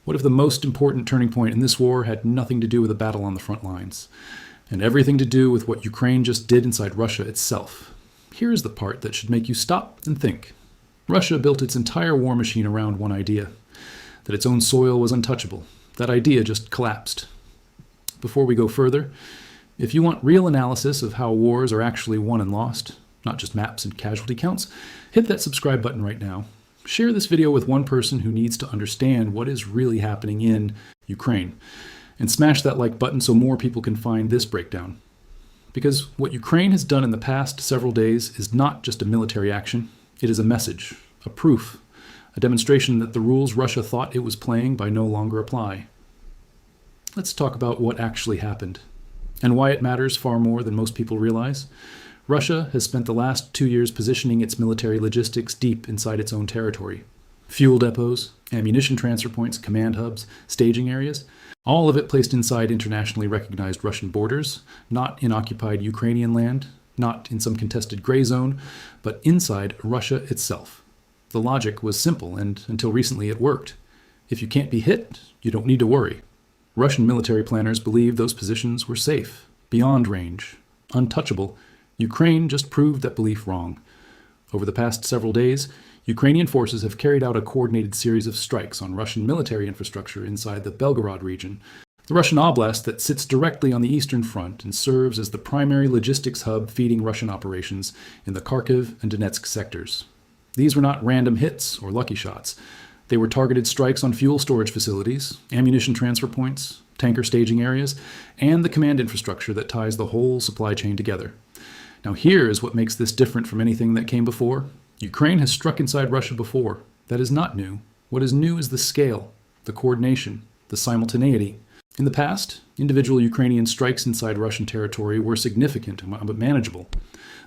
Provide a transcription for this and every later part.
What if the most important turning point in this war had nothing to do with a battle on the front lines, and everything to do with what Ukraine just did inside Russia itself? Here is the part that should make you stop and think. Russia built its entire war machine around one idea, that its own soil was untouchable. That idea just collapsed. Before we go further, if you want real analysis of how wars are actually won and lost, not just maps and casualty counts, hit that subscribe button right now. Share this video with one person who needs to understand what is really happening in Ukraine. And smash that like button so more people can find this breakdown. Because what Ukraine has done in the past several days is not just a military action. It is a message, a proof, a demonstration that the rules Russia thought it was playing by no longer apply. Let's talk about what actually happened, and why it matters far more than most people realize. Russia has spent the last 2 years positioning its military logistics deep inside its own territory. Fuel depots, ammunition transfer points, command hubs, staging areas, all of it placed inside internationally recognized Russian borders, not in occupied Ukrainian land, not in some contested gray zone, but inside Russia itself. The logic was simple, and until recently it worked. If you can't be hit, you don't need to worry. Russian military planners believed those positions were safe, beyond range, untouchable. Ukraine just proved that belief wrong. Over the past several days, Ukrainian forces have carried out a coordinated series of strikes on Russian military infrastructure inside the Belgorod region, the Russian oblast that sits directly on the eastern front and serves as the primary logistics hub feeding Russian operations in the Kharkiv and Donetsk sectors. These were not random hits or lucky shots. They were targeted strikes on fuel storage facilities, ammunition transfer points, tanker staging areas, and the command infrastructure that ties the whole supply chain together. Now here is what makes this different from anything that came before. Ukraine has struck inside Russia before. That is not new. What is new is the scale, the coordination, the simultaneity. In the past, individual Ukrainian strikes inside Russian territory were significant but manageable.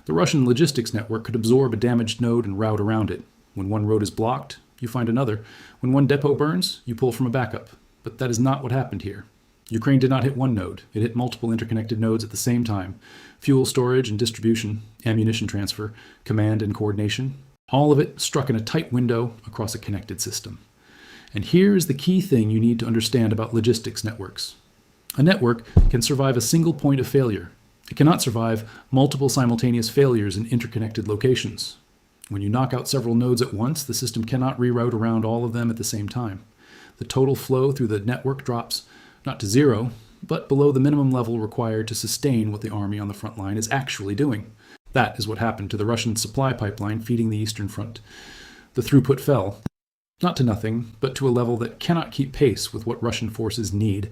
The Russian logistics network could absorb a damaged node and route around it. When one road is blocked, you find another. When one depot burns, you pull from a backup. But that is not what happened here. Ukraine did not hit one node. It hit multiple interconnected nodes at the same time. Fuel storage and distribution, ammunition transfer, command and coordination. All of it struck in a tight window across a connected system. And here is the key thing you need to understand about logistics networks. A network can survive a single point of failure. It cannot survive multiple simultaneous failures in interconnected locations. When you knock out several nodes at once, the system cannot reroute around all of them at the same time. The total flow through the network drops not to zero, but below the minimum level required to sustain what the army on the front line is actually doing. That is what happened to the Russian supply pipeline feeding the eastern front. The throughput fell, not to nothing, but to a level that cannot keep pace with what Russian forces need.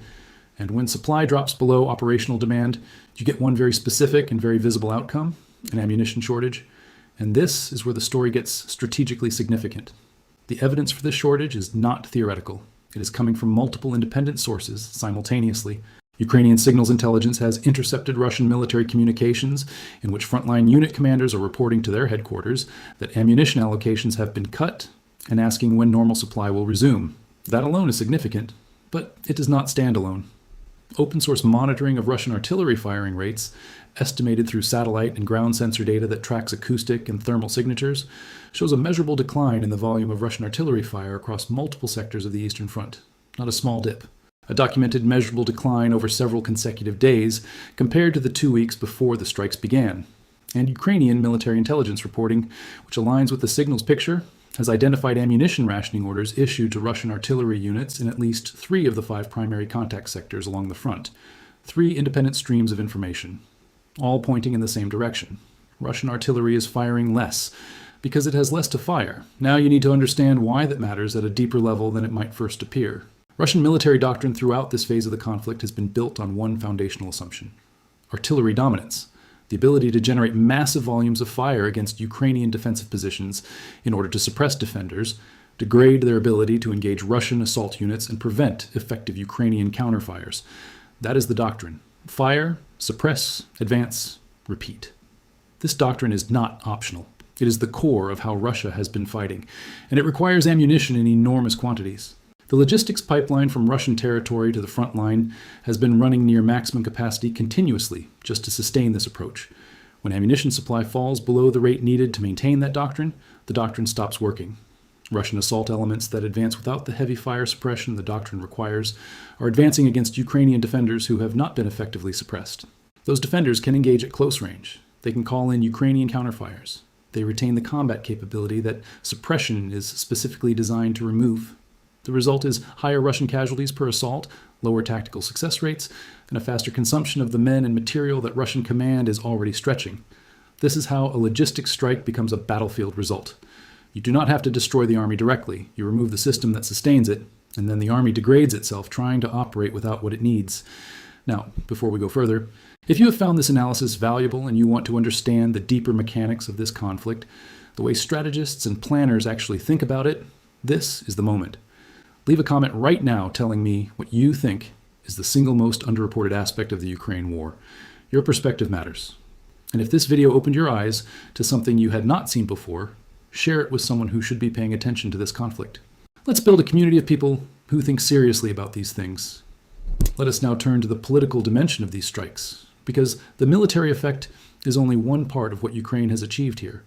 And when supply drops below operational demand, you get one very specific and very visible outcome, an ammunition shortage. And this is where the story gets strategically significant. The evidence for this shortage is not theoretical. It is coming from multiple independent sources simultaneously. Ukrainian signals intelligence has intercepted Russian military communications in which frontline unit commanders are reporting to their headquarters that ammunition allocations have been cut and asking when normal supply will resume. That alone is significant, but it does not stand alone. Open source monitoring of Russian artillery firing rates, estimated through satellite and ground sensor data that tracks acoustic and thermal signatures, shows a measurable decline in the volume of Russian artillery fire across multiple sectors of the Eastern Front. Not a small dip. A documented measurable decline over several consecutive days compared to the 2 weeks before the strikes began. And Ukrainian military intelligence reporting, which aligns with the signals picture, has identified ammunition rationing orders issued to Russian artillery units in at least 3 of the 5 primary contact sectors along the front. 3 independent streams of information, all pointing in the same direction. Russian artillery is firing less because it has less to fire. Now you need to understand why that matters at a deeper level than it might first appear. Russian military doctrine throughout this phase of the conflict has been built on one foundational assumption: artillery dominance. The ability to generate massive volumes of fire against Ukrainian defensive positions in order to suppress defenders, degrade their ability to engage Russian assault units, and prevent effective Ukrainian counterfires. That is the doctrine. Fire, suppress, advance, repeat. This doctrine is not optional. It is the core of how Russia has been fighting, and it requires ammunition in enormous quantities. The logistics pipeline from Russian territory to the front line has been running near maximum capacity continuously just to sustain this approach. When ammunition supply falls below the rate needed to maintain that doctrine, the doctrine stops working. Russian assault elements that advance without the heavy fire suppression the doctrine requires are advancing against Ukrainian defenders who have not been effectively suppressed. Those defenders can engage at close range. They can call in Ukrainian counterfires. They retain the combat capability that suppression is specifically designed to remove. The result is higher Russian casualties per assault, lower tactical success rates, and a faster consumption of the men and material that Russian command is already stretching. This is how a logistics strike becomes a battlefield result. You do not have to destroy the army directly. You remove the system that sustains it, and then the army degrades itself trying to operate without what it needs. Now, before we go further, if you have found this analysis valuable and you want to understand the deeper mechanics of this conflict, the way strategists and planners actually think about it, this is the moment. Leave a comment right now telling me what you think is the single most underreported aspect of the Ukraine war. Your perspective matters. And if this video opened your eyes to something you had not seen before, share it with someone who should be paying attention to this conflict. Let's build a community of people who think seriously about these things. Let us now turn to the political dimension of these strikes, because the military effect is only one part of what Ukraine has achieved here.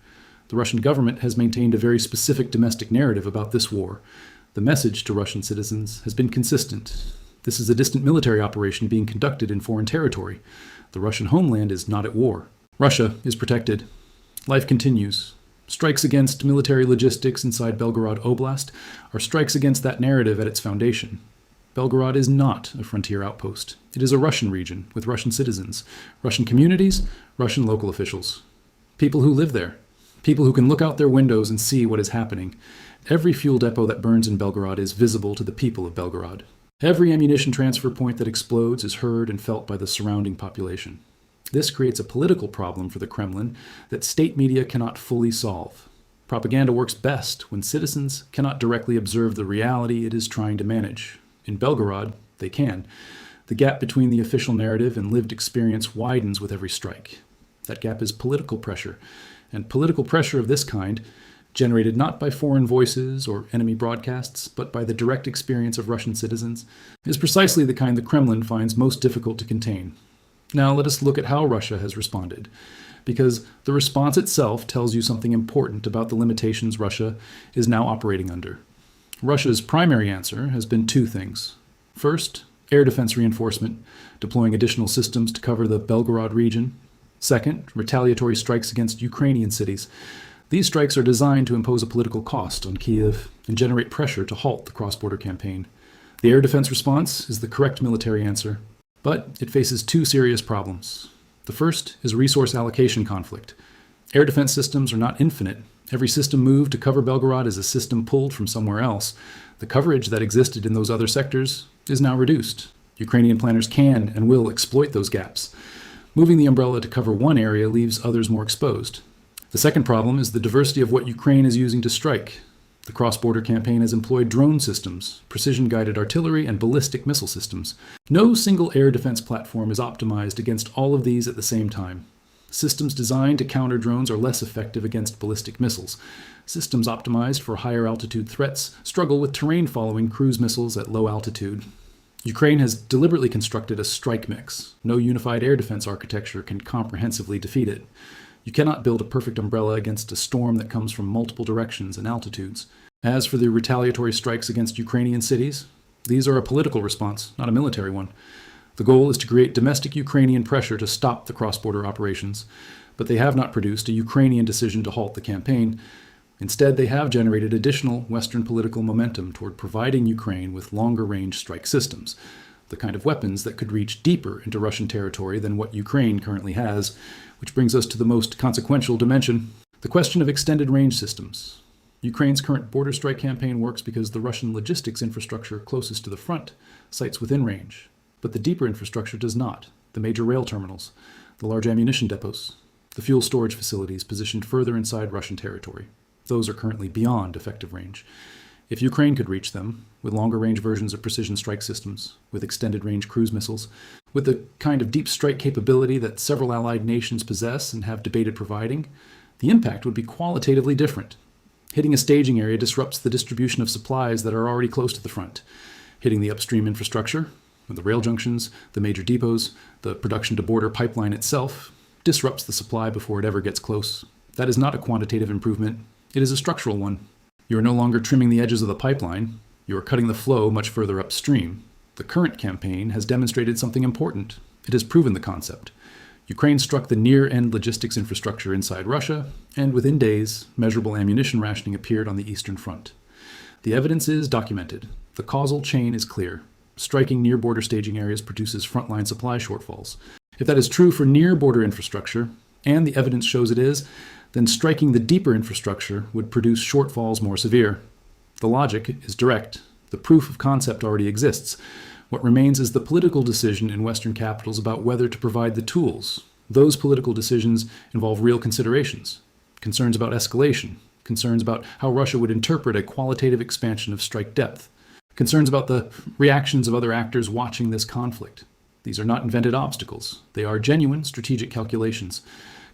The Russian government has maintained a very specific domestic narrative about this war. The message to Russian citizens has been consistent. This is a distant military operation being conducted in foreign territory. The Russian homeland is not at war. Russia is protected. Life continues. Strikes against military logistics inside Belgorod Oblast are strikes against that narrative at its foundation. Belgorod is not a frontier outpost. It is a Russian region with Russian citizens, Russian communities, Russian local officials. People who live there. People who can look out their windows and see what is happening. Every fuel depot that burns in Belgorod is visible to the people of Belgorod. Every ammunition transfer point that explodes is heard and felt by the surrounding population. This creates a political problem for the Kremlin that state media cannot fully solve. Propaganda works best when citizens cannot directly observe the reality it is trying to manage. In Belgorod, they can. The gap between the official narrative and lived experience widens with every strike. That gap is political pressure, and political pressure of this kind, generated not by foreign voices or enemy broadcasts, but by the direct experience of Russian citizens, is precisely the kind the Kremlin finds most difficult to contain. Now let us look at how Russia has responded, because the response itself tells you something important about the limitations Russia is now operating under. Russia's primary answer has been two things. First, air defense reinforcement, deploying additional systems to cover the Belgorod region. Second, retaliatory strikes against Ukrainian cities. These strikes are designed to impose a political cost on Kyiv and generate pressure to halt the cross-border campaign. The air defense response is the correct military answer, but it faces two serious problems. The first is resource allocation conflict. Air defense systems are not infinite. Every system moved to cover Belgorod is a system pulled from somewhere else. The coverage that existed in those other sectors is now reduced. Ukrainian planners can and will exploit those gaps. Moving the umbrella to cover one area leaves others more exposed. The second problem is the diversity of what Ukraine is using to strike. The cross-border campaign has employed drone systems, precision-guided artillery, and ballistic missile systems. No single air defense platform is optimized against all of these at the same time. Systems designed to counter drones are less effective against ballistic missiles. Systems optimized for higher altitude threats struggle with terrain-following cruise missiles at low altitude. Ukraine has deliberately constructed a strike mix. No unified air defense architecture can comprehensively defeat it. You cannot build a perfect umbrella against a storm that comes from multiple directions and altitudes. As for the retaliatory strikes against Ukrainian cities, these are a political response, not a military one. The goal is to create domestic Ukrainian pressure to stop the cross-border operations, but they have not produced a Ukrainian decision to halt the campaign. Instead, they have generated additional Western political momentum toward providing Ukraine with longer-range strike systems, the kind of weapons that could reach deeper into Russian territory than what Ukraine currently has, which brings us to the most consequential dimension, the question of extended range systems. Ukraine's current border strike campaign works because the Russian logistics infrastructure closest to the front sites within range, but the deeper infrastructure does not. The major rail terminals, the large ammunition depots, the fuel storage facilities positioned further inside Russian territory. Those are currently beyond effective range. If Ukraine could reach them, with longer-range versions of precision strike systems, with extended-range cruise missiles, with the kind of deep strike capability that several allied nations possess and have debated providing, the impact would be qualitatively different. Hitting a staging area disrupts the distribution of supplies that are already close to the front. Hitting the upstream infrastructure, the rail junctions, the major depots, the production-to-border pipeline itself, disrupts the supply before it ever gets close. That is not a quantitative improvement. It is a structural one. You are no longer trimming the edges of the pipeline. You are cutting the flow much further upstream. The current campaign has demonstrated something important. It has proven the concept. Ukraine struck the near-end logistics infrastructure inside Russia, and within days, measurable ammunition rationing appeared on the Eastern Front. The evidence is documented. The causal chain is clear. Striking near-border staging areas produces frontline supply shortfalls. If that is true for near-border infrastructure, and the evidence shows it is, then striking the deeper infrastructure would produce shortfalls more severe. The logic is direct. The proof of concept already exists. What remains is the political decision in Western capitals about whether to provide the tools. Those political decisions involve real considerations. Concerns about escalation. Concerns about how Russia would interpret a qualitative expansion of strike depth. Concerns about the reactions of other actors watching this conflict. These are not invented obstacles. They are genuine strategic calculations.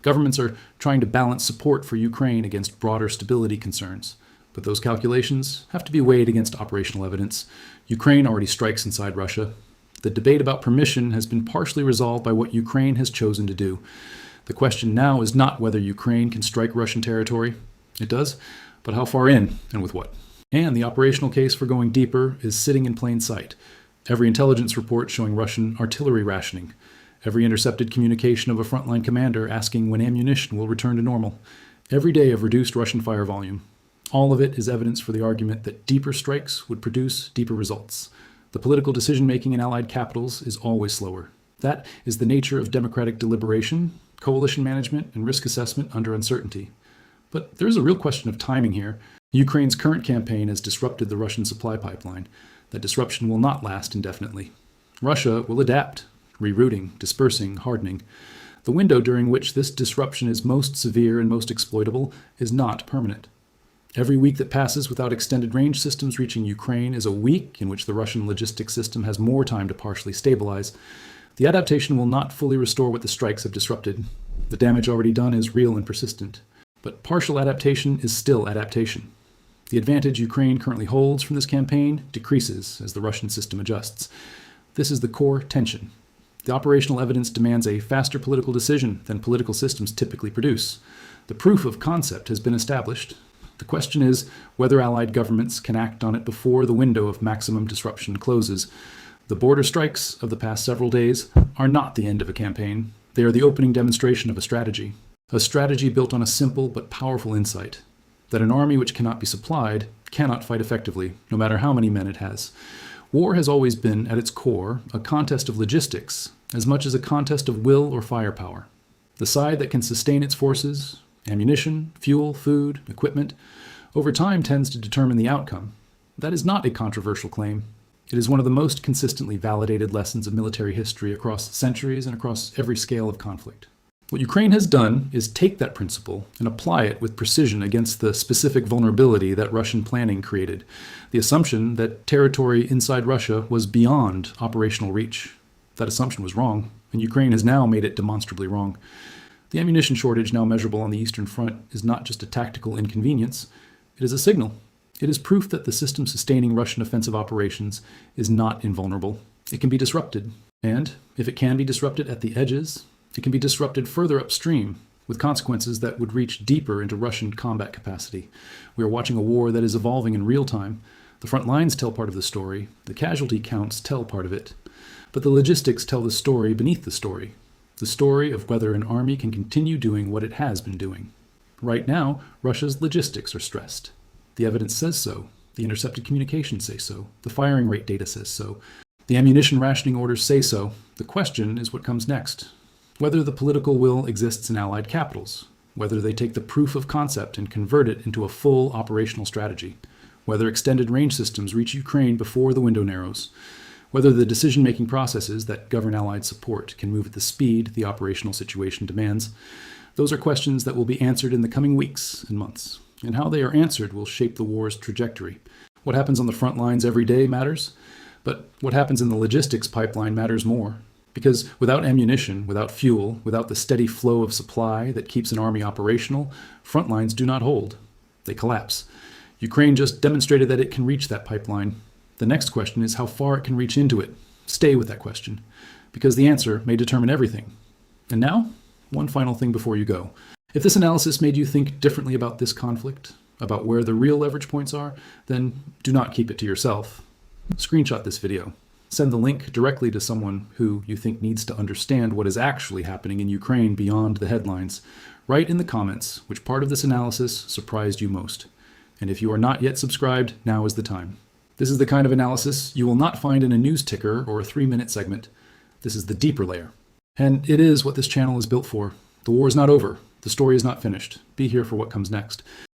Governments are trying to balance support for Ukraine against broader stability concerns. But those calculations have to be weighed against operational evidence. Ukraine already strikes inside Russia. The debate about permission has been partially resolved by what Ukraine has chosen to do. The question now is not whether Ukraine can strike Russian territory. It does, but how far in and with what? And the operational case for going deeper is sitting in plain sight. Every intelligence report showing Russian artillery rationing. Every intercepted communication of a frontline commander asking when ammunition will return to normal. Every day of reduced Russian fire volume. All of it is evidence for the argument that deeper strikes would produce deeper results. The political decision-making in allied capitals is always slower. That is the nature of democratic deliberation, coalition management, and risk assessment under uncertainty. But there is a real question of timing here. Ukraine's current campaign has disrupted the Russian supply pipeline. That disruption will not last indefinitely. Russia will adapt, rerouting, dispersing, hardening. The window during which this disruption is most severe and most exploitable is not permanent. Every week that passes without extended range systems reaching Ukraine is a week in which the Russian logistics system has more time to partially stabilize. The adaptation will not fully restore what the strikes have disrupted. The damage already done is real and persistent. But partial adaptation is still adaptation. The advantage Ukraine currently holds from this campaign decreases as the Russian system adjusts. This is the core tension. The operational evidence demands a faster political decision than political systems typically produce. The proof of concept has been established. The question is whether allied governments can act on it before the window of maximum disruption closes. The border strikes of the past several days are not the end of a campaign. They are the opening demonstration of a strategy built on a simple but powerful insight, that an army which cannot be supplied cannot fight effectively, no matter how many men it has. War has always been, at its core, a contest of logistics, as much as a contest of will or firepower. The side that can sustain its forces, ammunition, fuel, food, equipment, over time tends to determine the outcome. That is not a controversial claim. It is one of the most consistently validated lessons of military history across centuries and across every scale of conflict. What Ukraine has done is take that principle and apply it with precision against the specific vulnerability that Russian planning created, the assumption that territory inside Russia was beyond operational reach. That assumption was wrong, and Ukraine has now made it demonstrably wrong. The ammunition shortage now measurable on the Eastern Front is not just a tactical inconvenience, it is a signal. It is proof that the system sustaining Russian offensive operations is not invulnerable. It can be disrupted, and if it can be disrupted at the edges, it can be disrupted further upstream, with consequences that would reach deeper into Russian combat capacity. We are watching a war that is evolving in real time. The front lines tell part of the story, the casualty counts tell part of it, but the logistics tell the story beneath the story of whether an army can continue doing what it has been doing. Right now, Russia's logistics are stressed. The evidence says so. The intercepted communications say so. The firing rate data says so. The ammunition rationing orders say so. The question is what comes next. Whether the political will exists in allied capitals. Whether they take the proof of concept and convert it into a full operational strategy. Whether extended range systems reach Ukraine before the window narrows. Whether the decision-making processes that govern Allied support can move at the speed the operational situation demands. Those are questions that will be answered in the coming weeks and months, and how they are answered will shape the war's trajectory. What happens on the front lines every day matters, but what happens in the logistics pipeline matters more. Because without ammunition, without fuel, without the steady flow of supply that keeps an army operational, front lines do not hold. They collapse. Ukraine just demonstrated that it can reach that pipeline. The next question is how far it can reach into it. Stay with that question, because the answer may determine everything. And now, one final thing before you go. If this analysis made you think differently about this conflict, about where the real leverage points are, then do not keep it to yourself. Screenshot this video. Send the link directly to someone who you think needs to understand what is actually happening in Ukraine beyond the headlines. Write in the comments which part of this analysis surprised you most. And if you are not yet subscribed, now is the time. This is the kind of analysis you will not find in a news ticker or a 3-minute segment. This is the deeper layer. And it is what this channel is built for. The war is not over. The story is not finished. Be here for what comes next.